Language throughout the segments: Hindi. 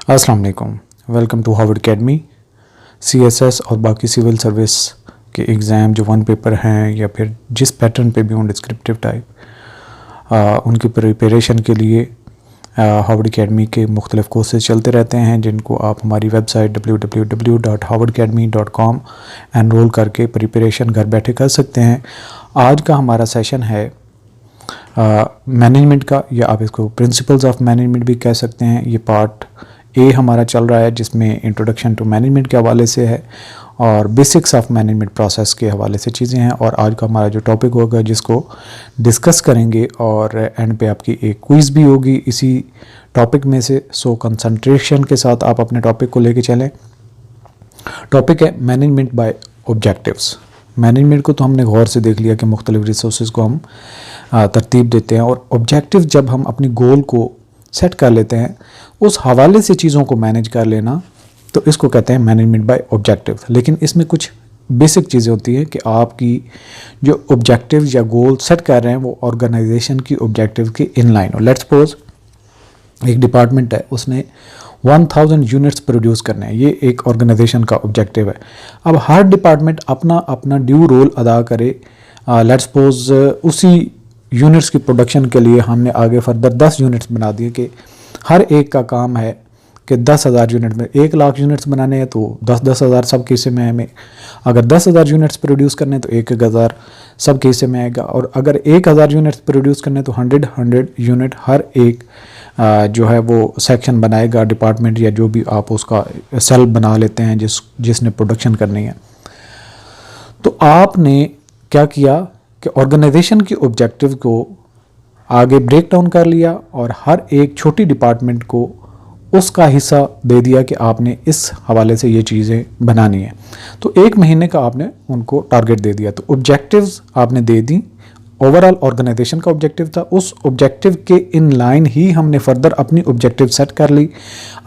अस्सलाम वालेकुम, welcome to Harvard Academy. CSS और बाकी सिविल सर्विस के एग्ज़ाम जो वन पेपर हैं या फिर जिस पैटर्न पे भी हों डिस्क्रिप्टिव टाइप उनकी प्रिपरेशन के लिए हार्वर्ड अकेडमी के मुख्तलिफ़ कोर्सेज चलते रहते हैं, जिनको आप हमारी वेबसाइट www.harvardacademy.com एनरोल करके प्रिपरेशन घर बैठे कर सकते हैं। आज का हमारा सेशन है मैनेजमेंट का, या आप इसको प्रिंसिपल्स ऑफ मैनेजमेंट भी कह सकते हैं। ये पार्ट ए हमारा चल रहा है, जिसमें इंट्रोडक्शन टू मैनेजमेंट के हवाले से है और बेसिक्स ऑफ मैनेजमेंट प्रोसेस के हवाले से चीज़ें हैं। और आज का हमारा जो टॉपिक होगा जिसको डिस्कस करेंगे, और एंड पे आपकी एक क्विज़ भी होगी इसी टॉपिक में से। सो कंसंट्रेशन के साथ आप अपने टॉपिक को लेके चलें। टॉपिक है मैनेजमेंट बाय ऑब्जेक्टिव्स। मैनेजमेंट को तो हमने गौर से देख लिया कि मुख्तलिफ रिसोर्सेज को हम तरतीब देते हैं, और ऑब्जेक्टिव जब हम अपनी गोल को सेट कर लेते हैं, उस हवाले से चीज़ों को मैनेज कर लेना, तो इसको कहते हैं मैनेजमेंट बाय ऑब्जेक्टिव। लेकिन इसमें कुछ बेसिक चीज़ें होती हैं कि आपकी जो ऑब्जेक्टिव या गोल सेट कर रहे हैं वो ऑर्गेनाइजेशन की ऑब्जेक्टिव के इन लाइन हो। लेट्स सपोज एक डिपार्टमेंट है, उसने 1000 यूनिट्स प्रोड्यूस करने हैं, ये एक ऑर्गेनाइजेशन का ऑब्जेक्टिव है। अब हर डिपार्टमेंट अपना अपना ड्यू रोल अदा करे। लेट्स सपोज उसी यूनिट्स की प्रोडक्शन के लिए हमने आगे फर्दर 10 यूनिट्स बना दिए कि हर एक का काम है कि 10,000 यूनिट में 1 लाख यूनिट्स बनाने हैं, तो 10,000 सब के हिस्से में है। हमें अगर 10,000 यूनिट्स प्रोड्यूस करने हैं तो 1,000 सब के हिस्से में आएगा, और अगर 1,000 यूनिट्स प्रोड्यूस करने हैं तो 100 यूनिट हर एक जो है वो सेक्शन बनाएगा, डिपार्टमेंट या जो भी आप उसका सेल बना लेते हैं जिसने प्रोडक्शन करनी है। तो आपने क्या किया कि ऑर्गेनाइजेशन की ऑब्जेक्टिव को आगे ब्रेक डाउन कर लिया और हर एक छोटी डिपार्टमेंट को उसका हिस्सा दे दिया कि आपने इस हवाले से ये चीज़ें बनानी है। तो 1 महीने का आपने उनको टारगेट दे दिया, तो ऑब्जेक्टिव्स आपने दे दी। ओवरऑल ऑर्गेनाइजेशन का ऑब्जेक्टिव था, उस ऑब्जेक्टिव के इन लाइन ही हमने फर्दर अपनी ऑब्जेक्टिव सेट कर ली।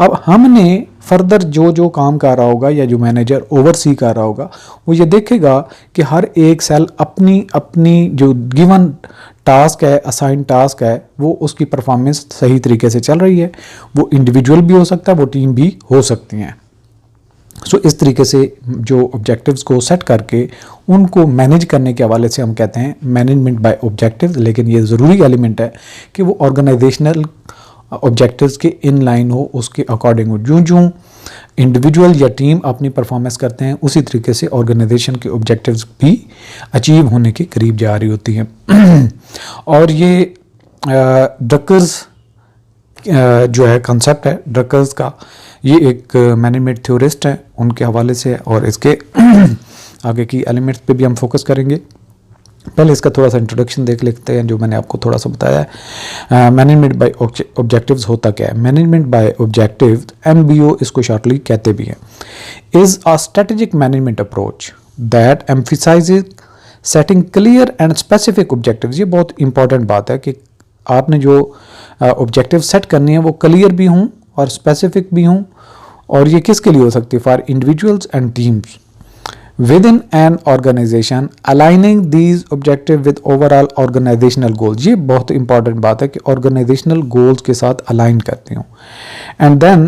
अब हमने फर्दर जो जो काम कर रहा होगा या जो मैनेजर ओवरसी कर रहा होगा, वो ये देखेगा कि हर एक सेल अपनी अपनी जो गिवन टास्क है, असाइन टास्क है, वो उसकी परफॉर्मेंस सही तरीके से चल रही है। वो इंडिविजुअल भी हो सकता है, वो टीम भी हो सकती हैं। सो इस तरीके से जो ऑब्जेक्टिव्स को सेट करके उनको मैनेज करने के हवाले से हम कहते हैं मैनेजमेंट बाय ऑब्जेक्टिव्स। लेकिन ये ज़रूरी एलिमेंट है कि वो ऑर्गेनाइजेशनल ऑब्जेक्टिव्स के इन लाइन हो, उसके अकॉर्डिंग हो। जो इंडिविजुअल या टीम अपनी परफॉर्मेंस करते हैं, उसी तरीके से ऑर्गेनाइजेशन के ऑब्जेक्टिव्स भी अचीव होने के करीब जा रही होती हैं। और ये ड्रकर्स जो है कंसेप्ट है ड्रकर्स का, ये एक मैनेजमेंट थ्योरिस्ट हैं, उनके हवाले से, और इसके आगे की एलिमेंट्स पे भी हम फोकस करेंगे। पहले इसका थोड़ा सा इंट्रोडक्शन देख लेते हैं, जो मैंने आपको थोड़ा सा बताया है। मैनेजमेंट बाय ऑब्जेक्टिव्स होता क्या है? मैनेजमेंट बाय ऑब्जेक्टिव, MBO इसको शॉर्टली कहते भी हैं, is a strategic management approach that emphasises setting clear and specific objectives. ये बहुत इंपॉर्टेंट बात है कि आपने जो ऑब्जेक्टिव सेट करनी है वो क्लियर भी हों और स्पेसिफिक भी हों। और ये किसके लिए हो सकती है? For individuals and teams within an organization aligning these objective with overall organizational goals। ये बहुत इंपॉर्टेंट बात है कि organizational goals के साथ align करती हूँ। and then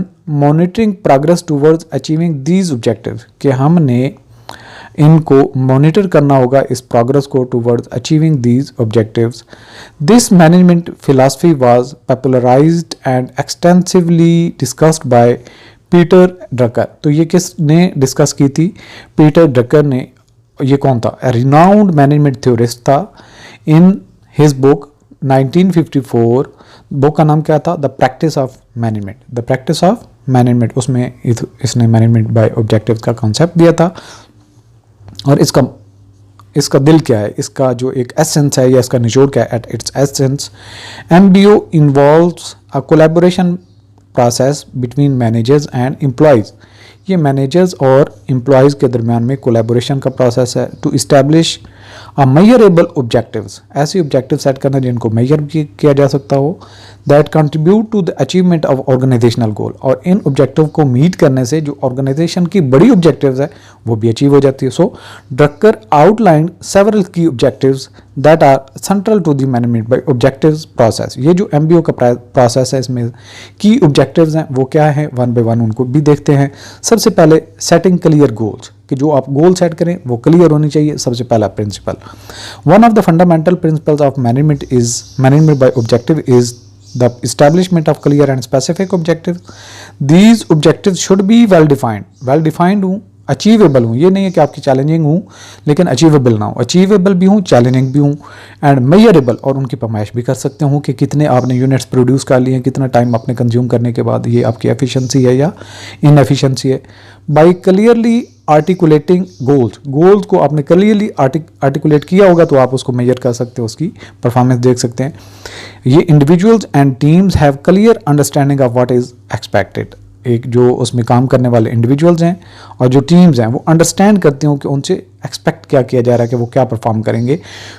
monitoring progress towards achieving these objectives, कि हमने इनको मॉनिटर करना होगा इस प्रोग्रेस को towards achieving these objectives। This management philosophy was popularized and extensively discussed by Peter Drucker. तो ये किसने डिस्कस की थी? पीटर ड्रकर ने। ये कौन था? रिनाउंड मैनेजमेंट थ्योरिस्ट था। इन हिज बुक 1954, बुक का नाम क्या था? The practice of management. The practice of management, उसमें इसने मैनेजमेंट बाय ऑब्जेक्टिव का कॉन्सेप्ट दिया था। और इसका दिल क्या है? इसका जो एक एसेंस है या इसका निचोड़ क्या है? At its essence, MBO involves a collaboration process between managers and employees। ये मैनेजर्स और एम्प्लॉयज़ के दरमियान में कोलैबोरेशन का प्रोसेस है टू इस्टेब्लिश मेजरेबल ऑब्जेक्टिव्स, ऐसे ऑब्जेक्टिव सेट करना जिनको मेजर भी किया जा सकता हो, that contribute to the achievement of organisational goal, और इन ऑब्जेक्टिव को मीट करने से जो ऑर्गेनाइजेशन की बड़ी ऑब्जेक्टिव्स है वो भी अचीव हो जाती है. सो ड्रकर आउटलाइन सेवरल की objectives that are central to the management by objectives process. ये जो MBO का प्रोसेस है इसमें की ऑब्जेक्टिव्स हैं वो क्या है, वन बाय वन उनको भी देखते हैं. सबसे पहले सेटिंग क्लियर गोल्स, कि जो आप गोल सेट करें वो क्लियर होनी चाहिए. सबसे पहला principle, one of the fundamental principles of management is management by objective is the establishment of clear and specific objectives. These objectives should be well defined हूँ, अचीवेबल हूँ. ये नहीं है कि आपकी चैलेंजिंग हूँ लेकिन अचीवेबल ना हो, अचीवेबल भी हूँ, चैलेंजिंग भी हूँ, एंड मेजरेबल, और उनकी पैमाइश भी कर सकते हूँ कि कितने आपने यूनिट्स प्रोड्यूस कर लिए हैं, कितना टाइम आपने कंज्यूम करने के बाद ये आपकी एफिशिएंसी है या इनएफिशिएंसी है. बाई क्लियरली आर्टिकुलेटिंग गोल्स को आपने क्लियरली आर्टिकुलेट किया होगा तो आप उसको मेजर कर सकते हो, उसकी परफॉर्मेंस देख सकते हैं. ये individuals and teams have clear understanding of what is expected. एक जो उसमें काम करने वाले इंडिविजुअल्स हैं और जो टीम्स हैं वो अंडरस्टैंड करती हूँ कि उनसे एक्सपेक्ट क्या किया जा रहा है कि वो क्या परफॉर्म करेंगे,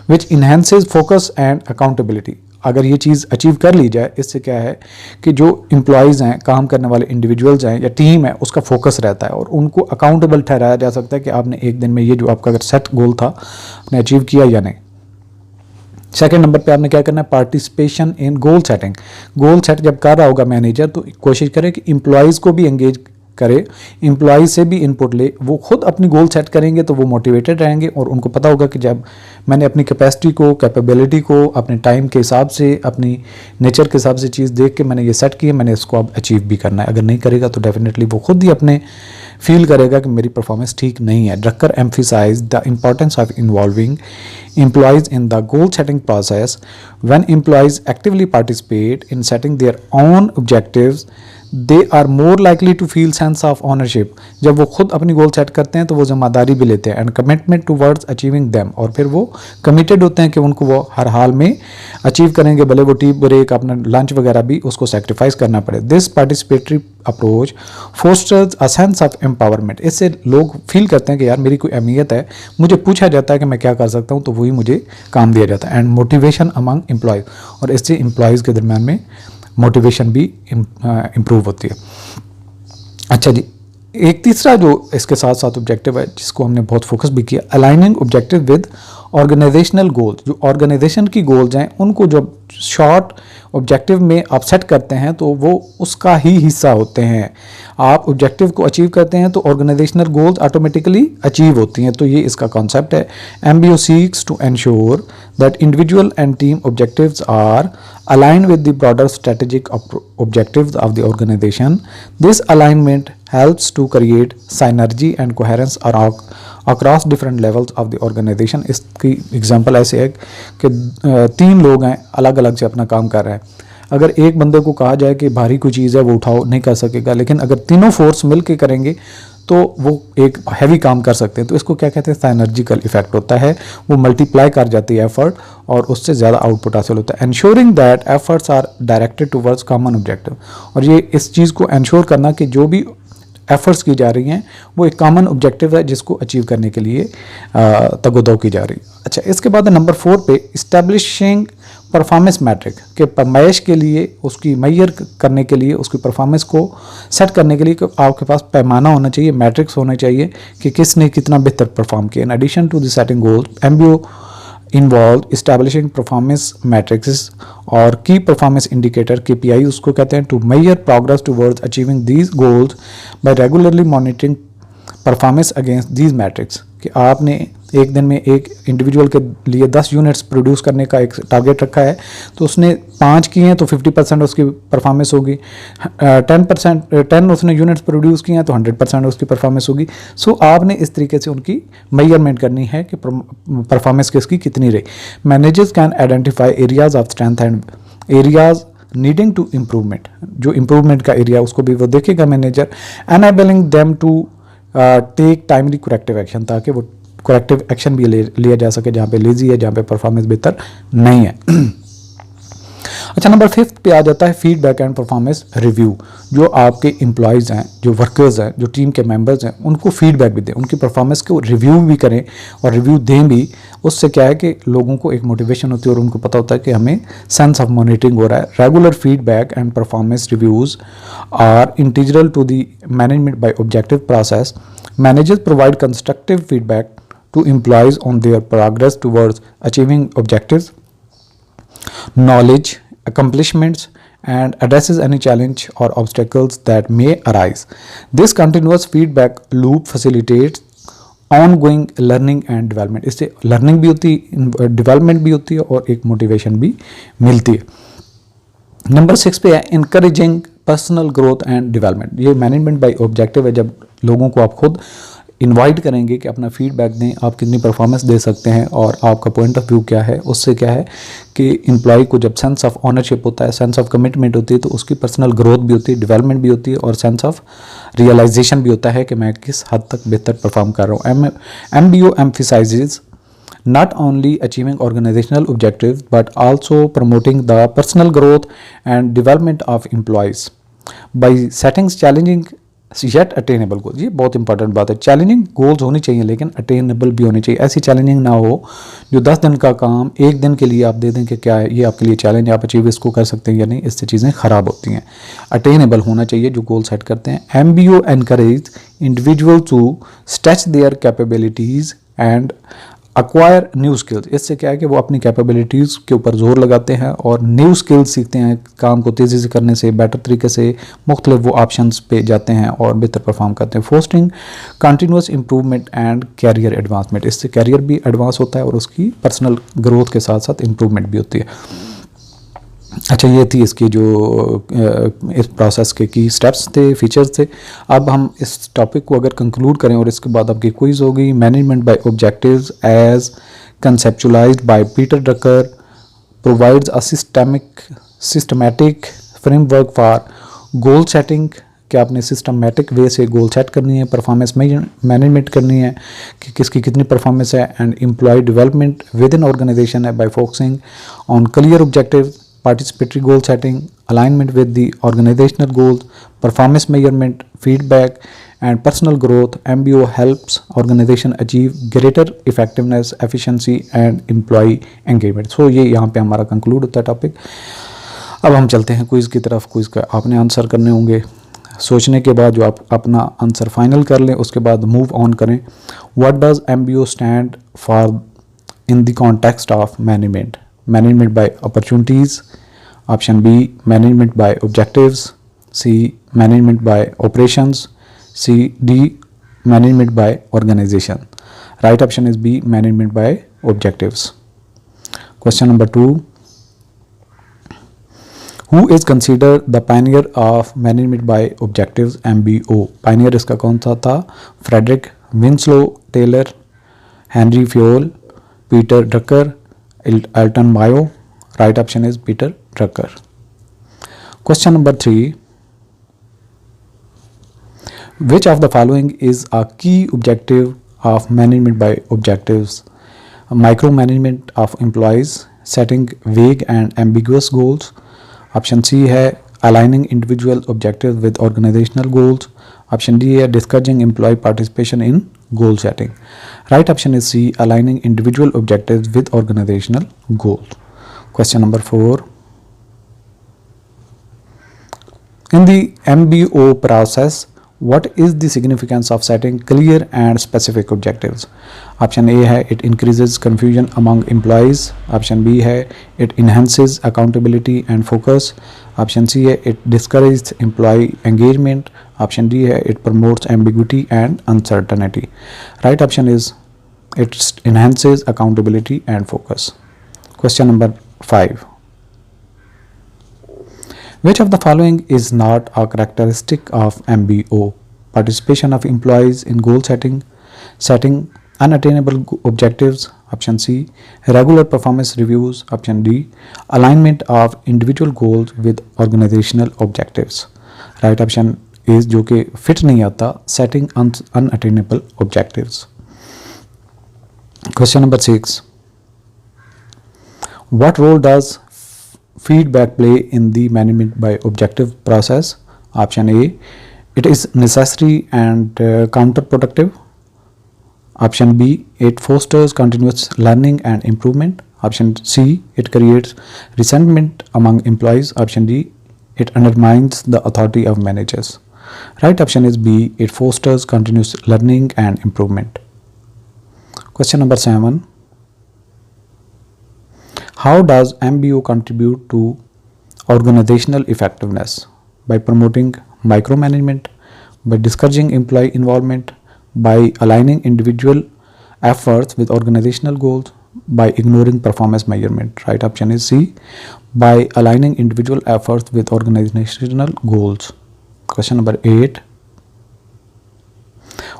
विच इन्हेंसेस फोकस एंड अकाउंटेबिलिटी. अगर ये चीज़ अचीव कर ली जाए, इससे क्या है कि जो एम्प्लॉयज़ हैं, काम करने वाले इंडिविजुअल्स हैं या टीम है, उसका फोकस रहता है और उनको अकाउंटेबल ठहराया जा सकता है कि आपने एक दिन में ये जो आपका अगर सेट गोल था आपने अचीव किया या नहीं. सेकेंड नंबर पे आपने क्या करना है, participation in goal setting. Goal set जब कर रहा होगा मैनेजर तो कोशिश करे कि एम्प्लॉयज़ को भी एंगेज करे, एम्प्लॉयज़ से भी इनपुट ले. वो खुद अपनी गोल सेट करेंगे तो वो मोटिवेटेड रहेंगे और उनको पता होगा कि जब मैंने अपनी कैपेसिटी को, कैपेबिलिटी को, अपने टाइम के हिसाब से, अपनी नेचर के हिसाब से चीज़ देख के मैंने ये सेट की है, मैंने इसको अब अचीव भी करना है. अगर नहीं करेगा तो डेफिनेटली वो खुद ही अपने फील करेगा कि मेरी परफॉर्मेंस ठीक नहीं है. Drucker emphasise the importance of involving employees in the goal setting process. When employees actively participate in setting their own objectives, they are more likely to feel sense of ownership. जब वो खुद अपनी गोल सेट करते हैं तो वो जिम्मेदारी भी लेते हैं, and commitment towards achieving them, और फिर वो कमिटेड होते हैं कि उनको वो हर हाल में अचीव करेंगे, भले वो टी ब्रेक, अपना लंच वगैरह भी उसको सेक्रीफाइस करना पड़े. This participatory approach fosters a sense of empowerment. इससे लोग फील करते हैं कि यार मेरी कोई अहमियत है, मुझे पूछा जाता है कि मैं क्या कर सकता हूँ तो वही मुझे काम दिया जाता है. एंड मोटिवेशन अमंग एम्प्लॉयज़, और इससे एम्प्लॉयज़ के दरमियान में मोटिवेशन भी इम्प्रूव होती है. अच्छा जी, एक तीसरा जो इसके साथ साथ ऑब्जेक्टिव है जिसको हमने बहुत फोकस भी किया, aligning objective with organizational goals. जो ऑर्गेनाइजेशन की गोल्स हैं उनको जब शॉर्ट ऑब्जेक्टिव में आप सेट करते हैं तो वो उसका ही हिस्सा होते हैं. आप ऑब्जेक्टिव को अचीव करते हैं तो ऑर्गेनाइजेशनल गोल्स ऑटोमेटिकली अचीव होती हैं. तो ये इसका कॉन्सेप्ट है. MBO seeks to ensure that individual and team objectives are aligned with the broader strategic objectives of the organization. This alignment helps to create synergy and coherence across different levels of the organization. इसकी एग्जांपल ऐसे है कि 3 लोग हैं, अलग अलग से अपना काम कर रहे हैं. अगर एक बंदे को कहा जाए कि भारी कोई चीज़ है वो उठाओ, नहीं कर सकेगा, लेकिन अगर तीनों फोर्स मिल के करेंगे तो वो एक हैवी काम कर सकते हैं. तो इसको क्या कहते हैं, साइनर्जिकल इफेक्ट होता है. वो मल्टीप्लाई कर जाती है एफर्ट और उससे ज़्यादा आउटपुट हासिल होता है. Ensuring that efforts are directed towards common objective. और ये इस चीज़ को एंश्योर करना कि जो भी एफर्ट्स की जा रही हैं वो एक कॉमन ऑब्जेक्टिव है जिसको अचीव करने के लिए तगोदो की जा रही है. अच्छा, इसके बाद नंबर 4 पे इस्टेब्लिशिंग परफॉर्मेंस मैट्रिक के पैमाइश के लिए, उसकी मैयर करने के लिए, उसकी परफॉर्मेंस को सेट करने के लिए आपके पास पैमाना होना चाहिए, मैट्रिक्स होना चाहिए कि किसने कितना बेहतर परफॉर्म किया. In addition to the setting goals, MBO involved establishing performance matrices और key performance indicator KPI उसको कहते हैं, to measure progress towards achieving these goals by regularly monitoring performance against these metrics. कि आपने एक दिन में एक इंडिविजुअल के लिए 10 यूनिट्स प्रोड्यूस करने का एक टारगेट रखा है तो उसने 5 किए हैं तो 50% उसकी परफॉर्मेंस होगी. 10 उसने यूनिट्स प्रोड्यूस किए हैं तो 100% उसकी परफॉर्मेंस होगी. सो आपने इस तरीके से उनकी मेजरमेंट करनी है कि परफॉर्मेंस किसकी कितनी रही. Managers can identify areas of strength and areas needing to improvement. जो इम्प्रूवमेंट का एरिया उसको भी वो देखेगा manager. Enabling them to take timely corrective action, ताकि वो करेक्टिव एक्शन भी लिया जा सके जहाँ पे लेजी है, जहाँ पे परफॉर्मेंस बेहतर नहीं है. अच्छा, नंबर 5 पे आ जाता है फीडबैक एंड परफॉर्मेंस रिव्यू। जो आपके एम्प्लॉयज़ हैं, जो वर्कर्स हैं, जो टीम के मेंबर्स हैं, उनको फीडबैक भी दें, उनकी परफॉर्मेंस को रिव्यू भी करें और रिव्यू दें भी। उससे क्या है कि लोगों को एक मोटिवेशन होती है और उनको पता होता है कि हमें सेंस ऑफ मॉनिटरिंग हो रहा है। Regular feedback and performance reviews are integral to the management by objective process. Managers provide constructive feedback to employees on their progress towards achieving objectives, knowledge, accomplishments, and addresses any challenge or obstacles that may arise. This continuous feedback loop facilitates ongoing learning and development. इससे learning भी होती है, development भी होती है और एक motivation भी मिलती है। नंबर 6 पे है encouraging personal growth and development। ये मैनेजमेंट बाय ऑब्जेक्टिव है, जब लोगों को आप खुद इनवाइट करेंगे कि अपना फीडबैक दें, आप कितनी परफॉर्मेंस दे सकते हैं और आपका पॉइंट ऑफ व्यू क्या है। उससे क्या है कि एम्प्लॉय को जब सेंस ऑफ ओनरशिप होता है, सेंस ऑफ कमिटमेंट होती है, तो उसकी पर्सनल ग्रोथ भी होती है, डेवलपमेंट भी होती है और सेंस ऑफ रियलाइजेशन भी होता है कि मैं किस हद तक बेहतर परफॉर्म कर रहा हूँ। MBO emphasizes not only achieving organizational objectives but also promoting the personal growth and development of employees by setting challenging yet attainable goals. ये बहुत इंपॉर्टेंट बात है, चैलेंजिंग गोल्स होनी चाहिए लेकिन अटेनेबल भी होनी चाहिए। ऐसी चैलेंजिंग ना हो जो 10 दिन का काम एक दिन के लिए आप दे दें कि क्या है ये आपके लिए चैलेंज, आप अचीव इसको कर सकते हैं या नहीं, इससे चीज़ें ख़राब होती हैं। अटेनेबल होना चाहिए जो गोल सेट करते हैं। MBO encourage individual to stretch their capabilities and acquire new skills. इससे क्या है कि वो अपनी कैपेबिलिटीज़ के ऊपर जोर लगाते हैं और न्यू स्किल्स सीखते हैं। काम को तेज़ी से करने से, बेटर तरीके से मुख्तलिफ वो ऑप्शंस पे जाते हैं और बेहतर परफॉर्म करते हैं। Fostering continuous improvement and career advancement. इससे कैरियर भी एडवांस होता है और उसकी पर्सनल ग्रोथ के साथ साथ इम्प्रूवमेंट भी होती है। अच्छा, ये थी इसकी जो इस प्रोसेस के की स्टेप्स थे, फीचर्स थे। अब हम इस टॉपिक को अगर कंक्लूड करें और इसके बाद आपकी क्विज होगी। Management by objectives as conceptualized by Peter Drucker provides a systematic framework for goal setting. कि आपने सिस्टमैटिक वे से गोल सेट करनी है, परफॉर्मेंस मैनेजमेंट करनी है कि किसकी कितनी परफॉर्मेंस है, and employ development within organisation है by focusing on clear objective, participatory goal setting, alignment with the organizational goals, performance measurement, feedback, and personal growth. MBO helps organization achieve greater effectiveness, efficiency, and employee engagement. So ये यहाँ पे हमारा conclude होता है टॉपिक। अब हम चलते हैं क्विज़ की तरफ। क्विज़ का आपने आंसर करने होंगे, सोचने के बाद जो आप अपना आंसर फाइनल कर लें उसके बाद मूव ऑन करें। What does MBO stand for in the context of management? Management by opportunities. Option B, management by objectives. C, management by operations. C, D, management by organization. Right option is B, management by objectives. Question number 2. Who is considered the pioneer of management by objectives MBO? Pioneer इसका कौन सा था? Frederick Winslow Taylor, Henry Fayol, Peter Drucker, Alton Mayo. Right option is Peter Drucker. Question number 3. Which of the following is a key objective of management by objectives? Micromanagement of employees, setting vague and ambiguous goals. Option C है aligning individual objectives with organizational goals. Option D है discouraging employee participation in goal setting. Right option is C, aligning individual objectives with organizational goals. Question number 4. In the MBO process, what is the significance of setting clear and specific objectives? Option A है it increases confusion among employees. Option B है it enhances accountability and focus. Option C है it discourages employee engagement. Option D है it promotes ambiguity and uncertainty. Right option is it enhances accountability and focus. Question number 5. Which of the following is not a characteristic of MBO? Participation of employees in goal setting, setting unattainable objectives. Option C, regular performance reviews. Option D, alignment of individual goals with organizational objectives. Right option is जो कि fit नहीं आता, setting unattainable objectives. Question number 6. What role does feedback play in the management by objective process? Option A, it is necessary and counterproductive. Option B, it fosters continuous learning and improvement. Option C, it creates resentment among employees. Option D, it undermines the authority of managers. Right option is B, it fosters continuous learning and improvement. Question number 7. How does MBO contribute to organizational effectiveness? By promoting micromanagement, by discouraging employee involvement, by aligning individual efforts with organizational goals, by ignoring performance measurement. Right option is C, by aligning individual efforts with organizational goals. Question number 8.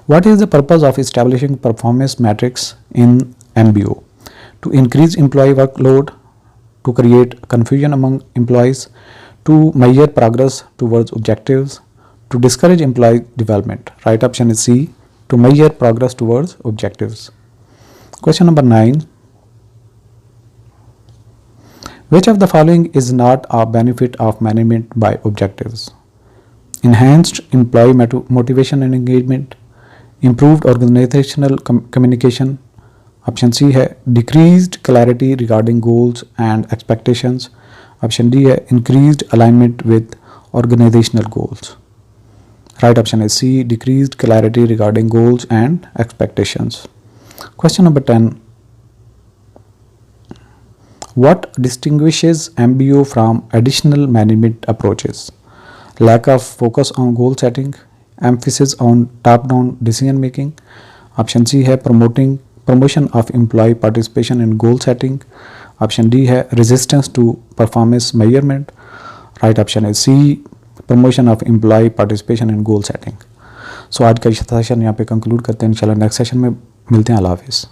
What is the purpose of establishing performance metrics in MBO? To increase employee workload, to create confusion among employees, to measure progress towards objectives, to discourage employee development. Right option is C, to measure progress towards objectives. Question number 9. Which of the following is not a benefit of management by objectives? Enhanced employee motivation and engagement, improved organizational communication. Option C है decreased clarity regarding goals and expectations. Option D है increased alignment with organizational goals. Right option is C, decreased clarity regarding goals and expectations. Question number 10. What distinguishes MBO from additional management approaches? Lack of focus on goal setting, emphasis on top-down decision making. Option C है promotion of employee participation in goal setting. Option D है resistance to performance measurement. Right option is C, promotion of employee participation in goal setting. So आज का सेशन यहाँ पे कंक्लूड करते हैं. इंशाल्लाह नेक्स्ट सेशन में मिलते हैं. अल्लाह हाफिज़.